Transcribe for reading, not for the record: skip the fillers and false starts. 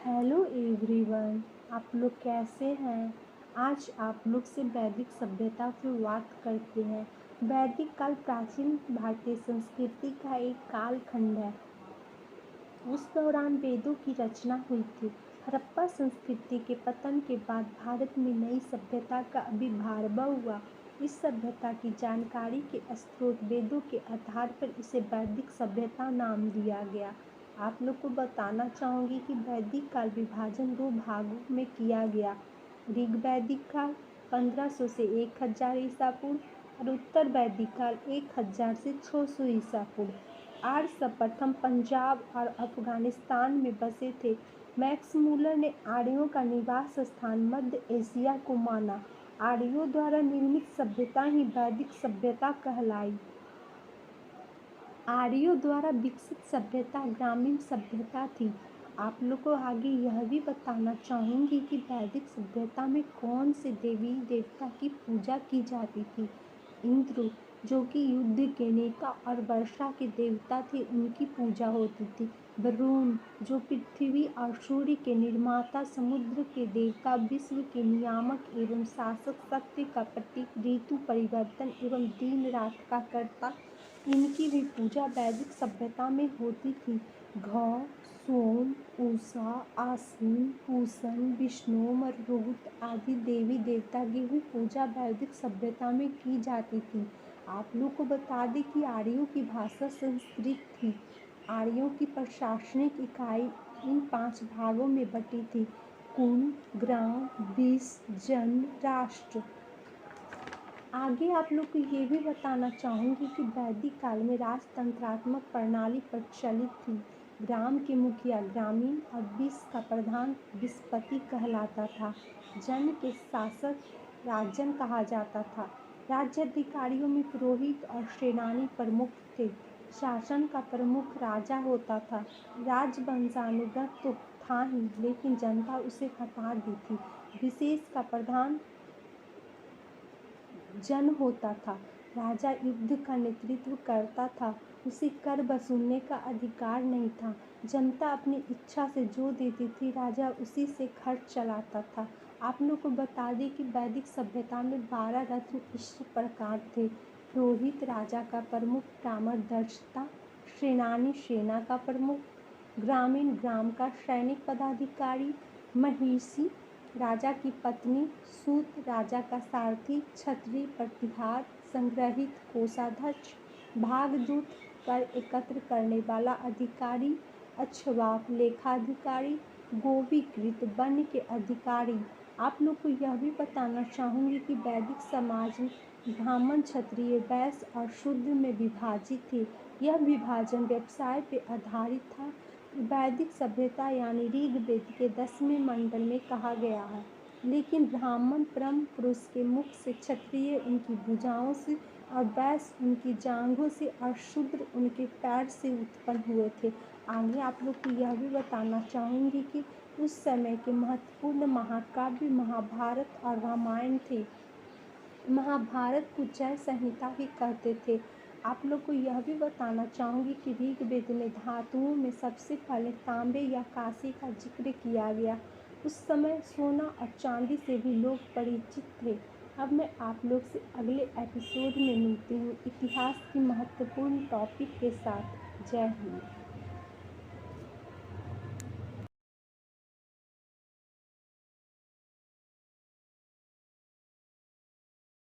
Hello everyone. आप लोग कैसे हैं? आज आप लोग से वैदिक सभ्यता की बात करते हैं। वैदिक काल प्राचीन भारतीय संस्कृति का एक कालखंड है। उस दौरान वेदों की रचना हुई थी। हड़प्पा संस्कृति के पतन के बाद भारत में नई सभ्यता का आविर्भाव हुआ। इस सभ्यता की जानकारी के स्रोत वेदों के आधार पर इसे वैदिक सभ्यता नाम दिया गया। आप लोग को बताना चाहूँगी कि वैदिक काल विभाजन दो भागों में किया गया। ऋग वैदिक काल 1500 से 1000 ईसा पूर्व और उत्तर वैदिक काल 1000 से 600 ईसा पूर्व। आर्य सर्वप्रथम पंजाब और अफगानिस्तान में बसे थे। मैक्स मूलर ने आर्यों का निवास स्थान मध्य एशिया को माना। आर्यों द्वारा निर्मित सभ्यता ही वैदिक सभ्यता कहलाई। आर्यों द्वारा विकसित सभ्यता ग्रामीण सभ्यता थी। आप लोग को आगे यह भी बताना चाहूँगी कि वैदिक सभ्यता में कौन से देवी देवता की पूजा की जाती थी। इंद्र, जो कि युद्ध के नेता और वर्षा के देवता थे, उनकी पूजा होती थी। वरुण, जो पृथ्वी और सूर्य के निर्माता, समुद्र के देवता, विश्व के नियामक एवं शासक, सत्य का प्रतीक, ऋतु परिवर्तन एवं दिन रात का कर्ता, इनकी भी पूजा वैदिक सभ्यता में होती थी। घ, सोम, उषा, आश्विन, पूषण, विष्णु, मरुत आदि देवी देवता की भी पूजा वैदिक सभ्यता में की जाती थी। आप लोग को बता दें कि आर्यों की भाषा संस्कृत थी। आर्यों की प्रशासनिक इकाई इन 5 भागों में बटी थी: कुल, ग्राम, देश, जन, राष्ट्र। आगे आप लोग को ये भी बताना चाहूँगी कि वैदिक काल में राजतंत्रात्मक प्रणाली प्रचलित थी। ग्राम के मुखिया ग्रामीण और विष का प्रधान विषपति कहलाता था। जन के शासक राजन कहा जाता था। राज्य अधिकारियों में पुरोहित और सेनानी प्रमुख थे। शासन का प्रमुख राजा होता था। राजवंशानुगत तो था ही, लेकिन जनता उसे हटा दी थी। विशेष का प्रधान जन होता था। राजा युद्ध का नेतृत्व करता था। उसे कर वसूलने का अधिकार नहीं था। जनता अपनी इच्छा से जो देती थी, राजा उसी से खर्च चलाता था। आप लोग को बता दें कि वैदिक सभ्यता में 12 रत्न इस प्रकार थे: पुरोहित राजा का प्रमुख, ग्रामदर्शिता सेनानी सेना का प्रमुख, ग्रामीण ग्राम का सैनिक पदाधिकारी, महिषी राजा की पत्नी, सूत राजा का सारथी, क्षत्रिय प्रतिहार संग्रहित कोषाध्यक्ष, भागदूत कर एकत्र करने वाला अधिकारी, अक्षवाप लेखाधिकारी, गोवीकृत वन के अधिकारी। आप लोग को यह भी बताना चाहूँगी कि वैदिक समाज में ब्राह्मण, क्षत्रिय, वैश्य और शूद्र में विभाजित थे। यह विभाजन व्यवसाय पर आधारित था। वैदिक सभ्यता यानी ऋग्वेद के 10वें मंडल में कहा गया है। लेकिन ब्राह्मण परम पुरुष के मुख से, क्षत्रिय उनकी भुजाओं से और वैश्य उनकी जांघों से और शूद्र उनके पैर से उत्पन्न हुए थे। आगे आप लोग को यह भी बताना चाहूँगी कि उस समय के महत्वपूर्ण महाकाव्य महाभारत और रामायण थे। महाभारत को जय संहिता भी कहते थे। आप लोग को यह भी बताना चाहूँगी कि ऋग्वेद में धातुओं में सबसे पहले तांबे या कांसे का जिक्र किया गया। उस समय सोना और चांदी से भी लोग परिचित थे। अब मैं आप लोग से अगले एपिसोड में मिलती हूँ इतिहास की महत्वपूर्ण टॉपिक के साथ। जय हिंद।